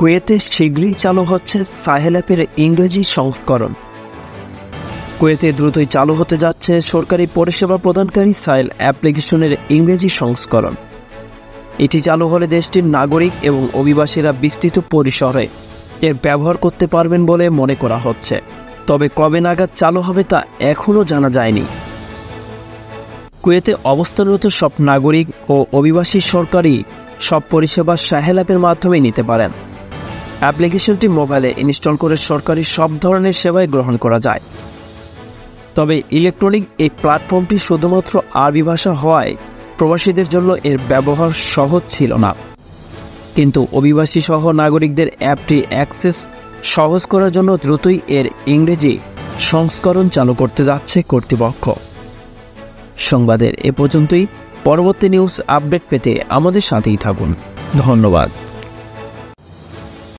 কুয়েতে শীঘ্রই চালু হচ্ছে সাহেল অ্যাপের ইংরেজি সংস্করণ। কুয়েতে দ্রুতই চালু হতে যাচ্ছে সরকারি পরিষেবা প্রদানকারী সাহেল অ্যাপ্লিকেশনের ইংরেজি সংস্করণ। এটি চালু হলে দেশটির নাগরিক এবং অভিবাসীরা বিস্তৃত পরিসরে এর ব্যবহার করতে পারবেন বলে মনে করা হচ্ছে, তবে কবে নাগাদ চালু হবে তা এখনও জানা যায়নি। কুয়েতে অবস্থানরত সব নাগরিক ও অভিবাসী সরকারি সব পরিষেবা সাহেল অ্যাপের মাধ্যমে নিতে পারেন। অ্যাপ্লিকেশনটি মোবাইলে ইনস্টল করে সরকারি সব ধরনের সেবাই গ্রহণ করা যায়। তবে ইলেকট্রনিক এই প্ল্যাটফর্মটি শুধুমাত্র আরবি ভাষা হওয়ায় প্রবাসীদের জন্য এর ব্যবহার সহজ ছিল না, কিন্তু অভিবাসী সহ নাগরিকদের অ্যাপটি অ্যাক্সেস সহজ করার জন্য দ্রুতই এর ইংরেজি সংস্করণ চালু করতে যাচ্ছে কর্তৃপক্ষ। সংবাদের এ পর্যন্তই। পরবর্তী নিউজ আপডেট পেতে আমাদের সাথেই থাকুন। ধন্যবাদ।